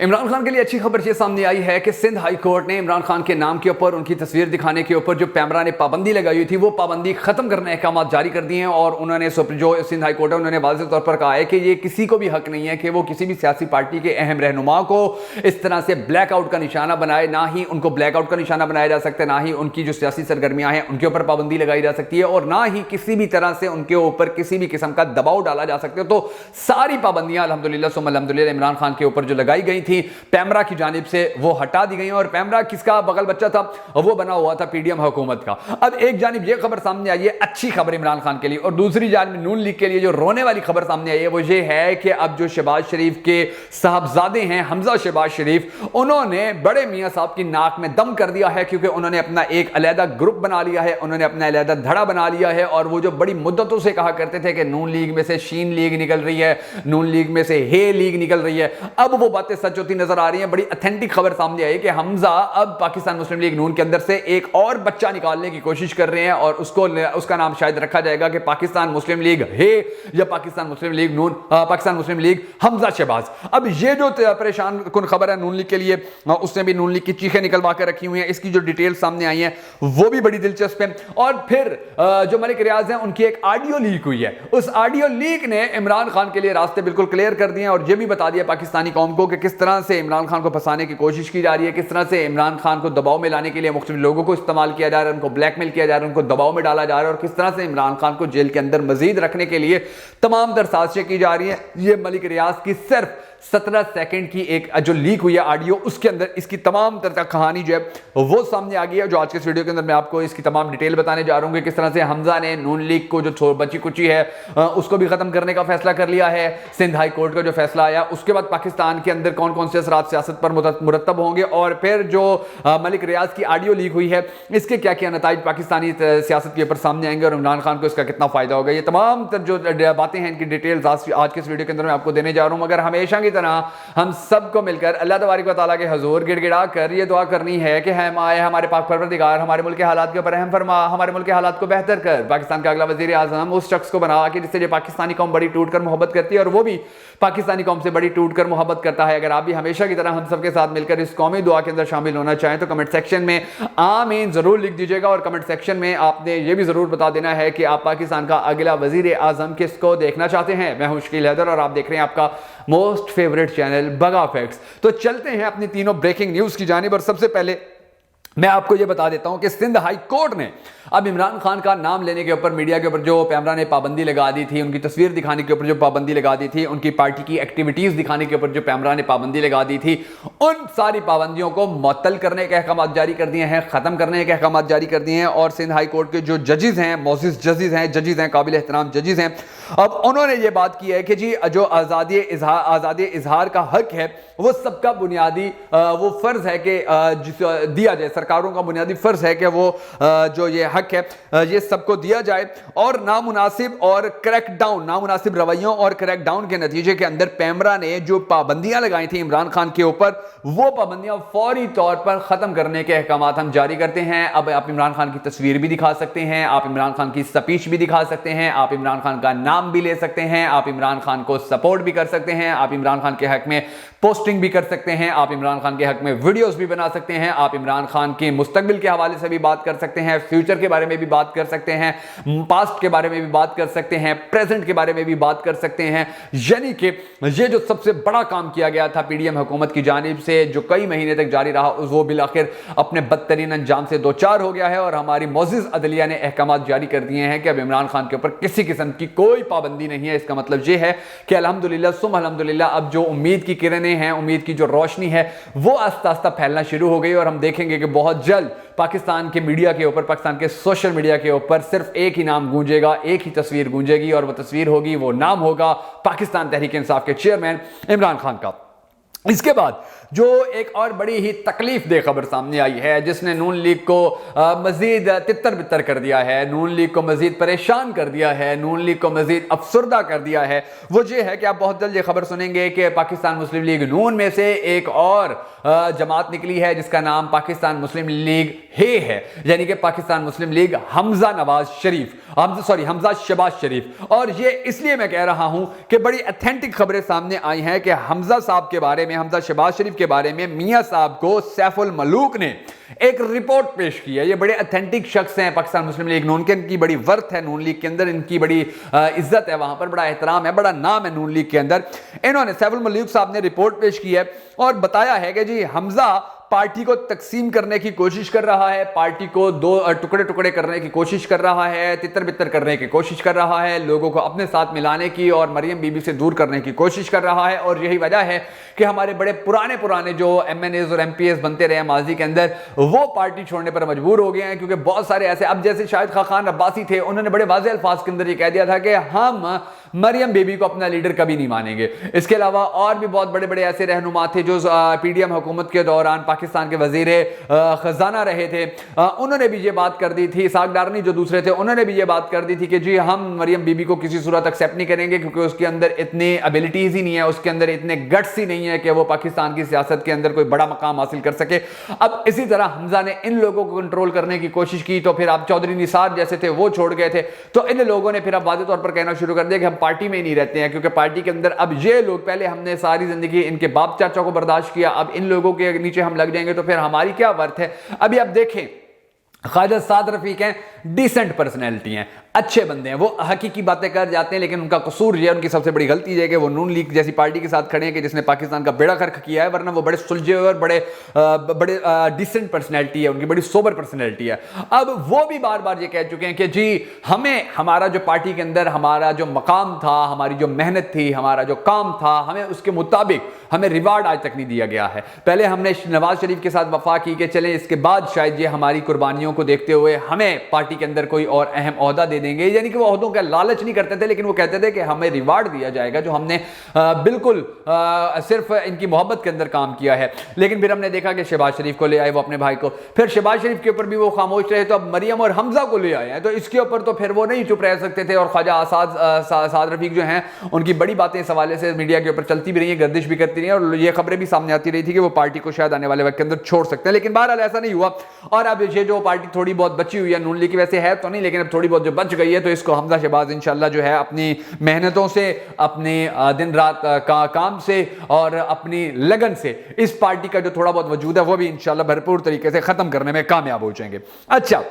عمران خان کے لیے اچھی خبر یہ سامنے آئی ہے کہ سندھ ہائی کورٹ نے عمران خان کے نام کے اوپر ان کی تصویر دکھانے کے اوپر جو پیمرا نے پابندی لگائی ہوئی تھی وہ پابندی ختم کرنے احکامات جاری کر دیے ہیں، اور انہوں نے جو سندھ ہائی کورٹ ہے انہوں نے واضح طور پر کہا ہے کہ یہ کسی کو بھی حق نہیں ہے کہ وہ کسی بھی سیاسی پارٹی کے اہم رہنما کو اس طرح سے بلیک آؤٹ کا نشانہ بنائے، نہ ہی ان کو بلیک آؤٹ کا نشانہ بنایا جا سکتا ہے، نہ ہی ان کی جو سیاسی سرگرمیاں ہیں ان کے اوپر پابندی لگائی جا سکتی ہے، اور نہ ہی کسی بھی طرح سے ان کے اوپر کسی بھی قسم کا دباؤ ڈالا جا سکتا ہے۔ تو ساری پابندیاں الحمدللہ ثم الحمدللہ عمران خان کے اوپر جو لگائی گئی تھی پیمرا کی جانب سے وہ ہٹا دی گئی، اور پیمرا کس کا بغل بچہ تھا؟ وہ بنا ہوا تھا پی ڈی ایم حکومت کا۔ اب ایک جانب یہ خبر سامنے آئی ہے اچھی خبر عمران خان کے لیے، اور دوسری جانب نون لیگ کے لیے جو رونے والی خبر سامنے آئی ہے وہ یہ ہے کہ اب جو شہباز شریف کے صاحبزادے ہیں حمزہ شہباز شریف، انہوں نے بڑے میاں صاحب کی ناک میں دم کر دیا ہے، کیونکہ انہوں نے اپنا ایک علیحدہ گروپ بنا لیا ہے، انہوں نے اپنا علیحدہ دھڑا بنا لیا ہے، اور وہ جو بڑی مدتوں سے کہا کرتے تھے کہ نون لیگ میں سے شین لیگ نکل رہی ہے، نون لیگ میں سے ہے لیگ نکل رہی ہے، اب وہ باتیں سچ ہوتی نظر آ رہی ہیں۔ بڑی اتھینٹک خبر سامنے آئی کہ حمزہ اب پاکستان مسلم لیگ نون کے اندر سے ایک اور بچہ نکالنے کی کوشش کر رہے ہیں، اور اس کا نام شاید رکھا جائے گا کہ پاکستان مسلم لیگ ہے یا پاکستان مسلم لیگ نون، پاکستان مسلم لیگ حمزہ شہباز۔ اب یہ جو پریشان کن خبر ہے نون لیگ کے لیے، اس نے بھی نون لیگ کی چیخیں نکلوا کے رکھی ہوئی ہیں، اس کی جو ڈیٹیل سامنے آئی ہیں وہ بھی بڑی دلچسپ ہے۔ اور پھر جو ملک ریاض ہیں ان کی ایک آڈیو لیک ہوئی ہے، اس آڈیو لیک نے عمران خان کے لیے راستے بالکل کلیئر کر دیے ہیں، اور یہ بھی بتا دیا پاکستانی قوم کو کہ کس طرح سے عمران خان کو پھنسانے کی کوشش کی جا رہی ہے، کس طرح سے عمران خان کو دباؤ میں لانے کے لیے مختلف لوگوں کو استعمال کیا جا رہا ہے، ان کو بلیک میل کیا جا رہا ہے، ان کو دباؤ میں ڈالا جا رہا ہے، اور کس طرح سے عمران خان کو جیل کے اندر مزید رکھنے کے لیے تمام تر سازشیں کی جا رہی ہیں۔ یہ ملک ریاض کی صرف 17 سیکنڈ کی ایک جو لیک ہوئی ہے آڈیو، اس کے اندر اس کی تمام تر کہانی جو ہے وہ سامنے آ گئی ہے، جو آج کے اس ویڈیو کے اندر میں آپ کو اس کی تمام ڈیٹیل بتانے جا رہا ہوں کہ کس طرح سے حمزہ نے نون لیگ کو جو بچی کچی ہے اس کو بھی ختم کرنے کا فیصلہ کر لیا ہے۔ سندھ ہائی کورٹ کا جو فیصلہ آیا اس کے بعد پاکستان کے اندر کون کون سے اثرات سیاست پر مرتب ہوں گے، اور پھر جو ملک ریاض کی آڈیو لیک ہوئی ہے اس کے کیا کیا نتائج پاکستانی سیاست کے اوپر سامنے آئیں گے، اور عمران خان کو اس کا کتنا فائدہ ہوگا، یہ تمام تر جو باتیں ہیں ان کی ڈیٹیلز آج کے اس ویڈیو کے اندر میں آپ کو دینے جا رہا ہوں۔ مگر ہمیشہ کی طرح ہم سب کو مل کر اللہ تبارک و تعالیٰ کے حضور گڑ گڑا کر یہ دعا کرنی ہے کہ ہمارے پاک پروردگار ہمارے ملک کے حالات کے اوپر رحم فرما، ہمارے ملک کے حالات کو بہتر کر، پاکستان کا اگلا وزیر اعظم اس شخص کو بنا کہ جس سے پاکستانی قوم بڑی ٹوٹ کر محبت کرتی ہے، اور وہ بھی پاکستانی قوم سے بڑی ٹوٹ کر محبت کرتا ہے۔ اگر آپ بھی ہمیشہ کی طرح ہم سب کے ساتھ مل کر اس قومی دعا کے اندر شامل ہونا چاہیں تو کمنٹ سیکشن میں آمین ضرور لکھ دیجیے گا، اور کمنٹ سیکشن میں آپ نے یہ بھی ضرور بتا دینا ہے کہ آپ پاکستان کا اگلا وزیر اعظم کس کو دیکھنا چاہتے ہیں۔ میں ہوں شکیل حیدر اور آپ دیکھ رہے ہیں آپ کا موسٹ فیوریٹ چینل بگا فیکٹس۔ تو چلتے ہیں اپنی تینوں بریکنگ نیوز کی جانب، اور سب سے پہلے میں آپ کو یہ بتا دیتا ہوں کہ سندھ ہائی کورٹ نے اب عمران خان کا نام لینے کے اوپر میڈیا کے اوپر جو پیمرا نے پابندی لگا دی تھی، ان کی تصویر دکھانے کے اوپر جو پابندی لگا دی تھی، ان کی پارٹی کی ایکٹیویٹیز دکھانے کے اوپر جو پیمرا نے پابندی لگا دی تھی، ان ساری پابندیوں کو معطل کرنے کے احکامات جاری کر دیے ہیں، ختم کرنے کے احکامات جاری کر دیے ہیں۔ اور سندھ ہائی کورٹ کے جو ججز ہیں، معزز ججز ہیں، قابل احترام ججز ہیں، اب انہوں نے یہ بات کی ہے کہ جی جو آزادی اظہار کا حق ہے وہ سب کا بنیادی وہ فرض ہے کہ دیا جائے، سرکاروں کا بنیادی فرض ہے کہ وہ جو یہ حق ہے یہ سب کو دیا جائے، اور نامناسب رویوں اور کریک ڈاؤن کے نتیجے کے اندر پیمرا نے جو پابندیاں لگائی تھیں عمران خان کے اوپر، وہ پابندیاں فوری طور پر ختم کرنے کے احکامات ہم جاری کرتے ہیں۔ اب آپ عمران خان کی تصویر بھی دکھا سکتے ہیں، آپ عمران خان کی سپیچ بھی دکھا سکتے ہیں، آپ عمران خان کا نام بھی لے سکتے ہیں، آپ عمران خان کو سپورٹ بھی کر سکتے ہیں، آپ عمران خان کے حق میں پوسٹنگ بھی کر سکتے ہیں، آپ عمران خان کے حق میں ویڈیوز بھی بنا سکتے ہیں، آپ عمران خان کے مستقبل کے حوالے سے بھی بات کر سکتے ہیں، فیوچر کے بارے میں بھی بات کر سکتے ہیں، پاسٹ کے بارے میں بھی بات کر سکتے ہیں، پریزنٹ کے بارے میں بھی بات کر سکتے ہیں۔ یعنی کہ یہ جو سب سے بڑا کام کیا گیا تھا پی ڈی ایم حکومت کی جانب سے جو کئی مہینے تک جاری رہا، وہ بالآخر اپنے بدترین انجام سے دوچار ہو گیا ہے، اور ہماری معزز عدلیہ نے احکامات جاری کر دیے ہیں کہ اب عمران خان کے اوپر کسی قسم کی کوئی پابندی نہیں ہے۔ اس کا مطلب یہ ہے کہ الحمدللہ ثم الحمدللہ اب جو امید کی کرنیں ہیں، امید کی جو روشنی ہے وہ آہستہ آہستہ پھیلنا شروع ہو گئی، اور ہم دیکھیں گے کہ بہت جلد پاکستان کے میڈیا کے اوپر، پاکستان کے سوشل میڈیا کے اوپر صرف ایک ہی نام گونجے گا، ایک ہی تصویر گونجے گی، اور وہ تصویر ہوگی، وہ نام ہوگا پاکستان تحریک انصاف کے چیئرمین عمران خان کا۔ اس کے بعد جو ایک اور بڑی ہی تکلیف دہ خبر سامنے آئی ہے جس نے نون لیگ کو مزید تتر بتر کر دیا ہے، نون لیگ کو مزید پریشان کر دیا ہے، نون لیگ کو مزید افسردہ کر دیا ہے، وہ یہ ہے کہ آپ بہت جلد یہ خبر سنیں گے کہ پاکستان مسلم لیگ نون میں سے ایک اور جماعت نکلی ہے جس کا نام پاکستان مسلم لیگ ہے، یعنی کہ پاکستان مسلم لیگ حمزہ شہباز شریف۔ اور یہ اس لیے میں کہہ رہا ہوں کہ بڑی اتھینٹک خبریں سامنے آئی ہیں کہ حمزہ صاحب کے بارے میں حمزہ شہباز شریف کے بارے میں میاں صاحب کو سیف الملوک نے ایک رپورٹ پیش کی ہے. یہ بڑے اتھینٹک شخص ہیں پاکستان مسلم لیگ نون کے, ان کی بڑی ورث ہے نون لیگ کے اندر, ان کی بڑی عزت ہے وہاں پر, بڑا احترام ہے, بڑا نام ہے نون لیگ کے اندر. انہوں نے سیف الملوک صاحب نے رپورٹ پیش کی ہے اور بتایا ہے کہ جی حمزہ پارٹی کو تقسیم کرنے کی کوشش کر رہا ہے, پارٹی کو دو ٹکڑے ٹکڑے کرنے کی کوشش کر رہا ہے, تتر بتر کرنے کی کوشش کر رہا ہے, لوگوں کو اپنے ساتھ ملانے کی اور مریم بی بی سے دور کرنے کی کوشش کر رہا ہے. اور یہی وجہ ہے کہ ہمارے بڑے پرانے جو ایم این ایز اور ایم پی ایس بنتے رہے ماضی کے اندر, وہ پارٹی چھوڑنے پر مجبور ہو گئے ہیں, کیونکہ بہت سارے ایسے, اب جیسے شاہد خاقان عباسی تھے, انہوں نے بڑے واضح الفاظ کے اندر یہ کہہ دیا تھا کہ ہم مریم بی بی کو اپنا لیڈر کبھی نہیں مانیں گے. اس کے علاوہ اور بھی بہت بڑے ایسے رہنما تھے جو پی ڈی ایم حکومت کے دوران پاکستان کے وزیر خزانہ رہے تھے, انہوں نے بھی یہ بات کر دی تھی. اسحاق ڈارنی جو دوسرے تھے, انہوں نے بھی یہ بات کر دی تھی کہ جی ہم مریم بی بی کو کسی صورت ایکسیپٹ نہیں کریں گے, کیونکہ اس کے اندر اتنی ابیلٹیز ہی نہیں ہے, اس کے اندر اتنے گٹس ہی نہیں ہے کہ وہ پاکستان کی سیاست کے اندر کوئی بڑا مقام حاصل کر سکے. اب اسی طرح حمزہ نے ان لوگوں کو کنٹرول کرنے کی کوشش کی, تو پھر آپ چودھری نثار جیسے تھے وہ چھوڑ گئے تھے, تو ان لوگوں نے پھر اب واضح طور پر کہنا شروع کر دیا کہ ہم پارٹی میں ہی نہیں رہتے ہیں, کیونکہ پارٹی کے اندر اب یہ لوگ, پہلے ہم نے ساری زندگی ان کے باپ چاچا کو برداشت کیا, اب ان لوگوں کے نیچے ہم لگ جائیں گے تو پھر ہماری کیا ورث ہے. ابھی آپ دیکھیں خواجہ سعد رفیق ہیں, ڈیسنٹ پرسنالٹی ہیں, اچھے بندے ہیں, وہ حقیقی باتیں کر جاتے ہیں, لیکن ان کا قصور یہ ہے, ان کی سب سے بڑی غلطی یہ ہے کہ وہ نون لیگ جیسی پارٹی کے ساتھ کھڑے ہیں کہ جس نے پاکستان کا بیڑا غرق کیا ہے, ورنہ وہ بڑے سلجھے ہوئے اور بڑے ڈیسنٹ پرسنالٹی ہے, ان کی بڑی سوبر پرسنالٹی ہے. اب وہ بھی بار بار یہ کہہ چکے ہیں کہ جی ہمیں ہمارا جو پارٹی کے اندر ہمارا جو مقام تھا, ہماری جو محنت تھی, ہمارا جو کام تھا, ہمیں اس کے مطابق ہمیں ریوارڈ آج تک نہیں دیا گیا ہے. پہلے ہم نے نواز شریف کے ساتھ وفا کی کہ چلیں اس کے بعد شاید یہ ہماری قربانیوں کو دیکھتے ہوئے ہمیں پارٹی کے اندر کوئی اور اہم عہدہ دے دیں گے, یعنی کہ وہ عہدوں کا لالچ نہیں کرتے تھے, لیکن وہ کہتے تھے کہ ہمیں ریوارڈ دیا جائے گا جو ہم نے بالکل صرف ان کی محبت کے اندر کام کیا ہے. لیکن پھر ہم نے دیکھا کہ شہباز شریف کو لے آئے وہ اپنے بھائی کو, پھر شہباز شریف کے اوپر بھی وہ خاموش رہے, تو اب مریم اور حمزہ کو لے آئے ہیں, تو اس کے اوپر تو پھر وہ نہیں چپ رہ سکتے تھے. اور خواجہ سعد رفیق جو ہیں, ان کی بڑی باتیں اس حوالے سے میڈیا کے اوپر چلتی بھی رہی ہیں, گردش بھی کرتی رہی ہیں, اور یہ خبریں بھی سامنے آتی رہی تھی کہ وہ پارٹی کو شاید آنے والے وقت کے اندر چھوڑ سکتے ہیں, لیکن بہرحال ایسا نہیں ہوا. اور اب یہ جو پارٹی تھوڑی بہت بچی ہوئی ہے نون لیگ کی, ویسے ہے تو نہیں, لیکن اب تھوڑی بہت جو بچ گئی ہے, تو اس کو حمزہ شہباز انشاءاللہ جو ہے اپنی محنتوں سے, اپنے دن رات کام سے اور اپنی لگن سے اس پارٹی کا جو تھوڑا بہت وجود ہے وہ بھی انشاءاللہ بھرپور طریقے سے ختم کرنے میں کامیاب ہو جائیں گے. اچھا,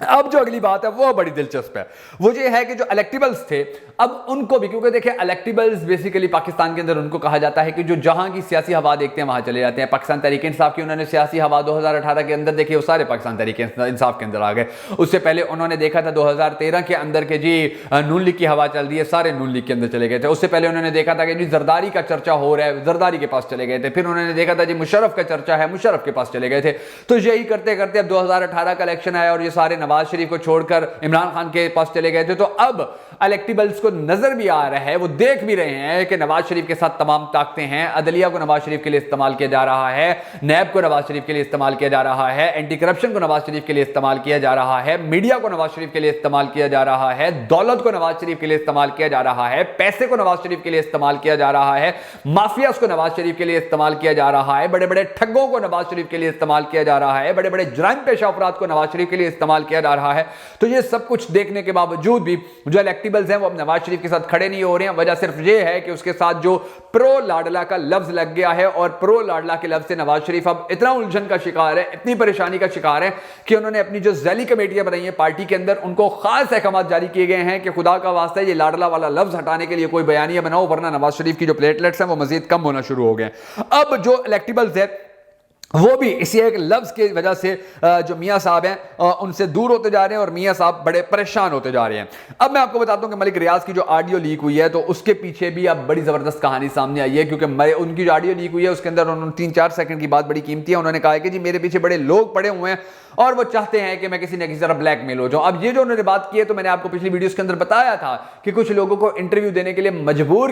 اب جو اگلی بات ہے وہ بڑی دلچسپ ہے, وہ یہ ہے کہ جو الیکٹیبلز تھے, اب ان کو بھی, کیونکہ دیکھیں الیکٹیبلز بیسیکلی پاکستان کے اندر ان کو کہا جاتا ہے کہ جو جہاں کی سیاسی ہوا دیکھتے ہیں وہاں چلے جاتے ہیں. پاکستان تحریک انصاف کی انہوں نے سیاسی ہوا 2018 کے اندر دیکھی, وہ سارے پاکستان تحریک انصاف کے اندر آ گئے. اس سے پہلے انہوں نے دیکھا تھا 2013 کے اندر کہ جی نون لیگ کی ہوا چل رہی ہے, سارے نون لیگ کے اندر چلے گئے تھے. اس سے پہلے انہوں نے دیکھا تھا کہ جی زرداری کا چرچا ہو رہا ہے, زرداری کے پاس چلے گئے تھے. پھر انہوں نے دیکھا تھا جی مشرف کا چرچا ہے, مشرف کے پاس چلے گئے تھے. تو یہی کرتے کرتے اب 2018 کا الیکشن آیا اور یہ سارے نواز شریف کو چھوڑ کر عمران خان کے پاس چلے گئے تھے. تو اب الیکٹیبلز کو نظر بھی آ رہا ہے, وہ دیکھ بھی رہے ہیں کہ نواز شریف کے ساتھ تمام طاقتیں ہیں. عدلیہ کو نواز شریف کے لیے استعمال کیا جا رہا ہے, نیب کو نواز شریف کے لیے استعمال کیا جا رہا ہے, اینٹی کرپشن کو نواز شریف کے لیے استعمال کیا جا رہا ہے, میڈیا کو نواز شریف کے لیے استعمال کیا جا رہا ہے, دولت کو نواز شریف کے لیے استعمال کیا جا رہا ہے, پیسے کو نواز شریف کے لیے استعمال کیا جا رہا ہے, مافیاز کو نواز شریف کے لیے استعمال کیا جا رہا ہے, بڑے بڑے ٹھگوں کو نواز شریف کے لیے استعمال کیا جا رہا ہے, بڑے بڑے جرائم پیشہ افراد کو نواز شریف کے لیے استعمال کیا جا رہا ہے. تو یہ سب کچھ دیکھنے کے باوجود بھی جو الیکٹیبلز ہیں وہ اب نواز شریف کے ساتھ کھڑے نہیں ہو رہے ہیں. وجہ صرف یہ ہے کہ اس کے ساتھ جو پرو لاڈلا کا لفظ لگ گیا ہے, اور پرو لاڈلا کے لفظ سے نواز شریف اب اتنا الجھن کا شکار ہے, اتنی پریشانی کا شکار ہے کہ انہوں نے اپنی جو ذیلی کمیٹیاں بنائی ہیں پارٹی کے اندر, ان کو خاص احکامات جاری کیے گئے ہیں کہ خدا کا واسطہ یہ لاڈلا والا لفظ ہٹانے کے لیے کوئی بیانیہ بناؤ, ورنہ نواز شریف کی جو پلیٹلیٹس ہیں وہ مزید کم ہونا شروع ہو گئے. اب جو الیکٹیبلز ہے وہ بھی اسی ایک لفظ کی وجہ سے جو میاں صاحب ہیں ان سے دور ہوتے جا رہے ہیں, اور میاں صاحب بڑے پریشان ہوتے جا رہے ہیں. اب میں آپ کو بتاتا ہوں کہ ملک ریاض کی جو آڈیو لیک ہوئی ہے, تو اس کے پیچھے بھی اب بڑی زبردست کہانی سامنے آئی ہے, کیونکہ ان کی جو آڈیو لیک ہوئی ہے اس کے اندر انہوں نے 3-4 سیکنڈ کی بات بڑی قیمتی ہے. انہوں نے کہا ہے کہ جی میرے پیچھے بڑے لوگ پڑے ہوئے ہیں اور وہ چاہتے ہیں کہ میں کسی نہ کسی طرح بلیک میل ہو جاؤں. اب یہ جو انہوں نے بات کی ہے, تو میں نے آپ کو پچھلی ویڈیوز کے اندر بتایا تھا کہ کچھ لوگوں کو انٹرویو دینے کے لیے مجبور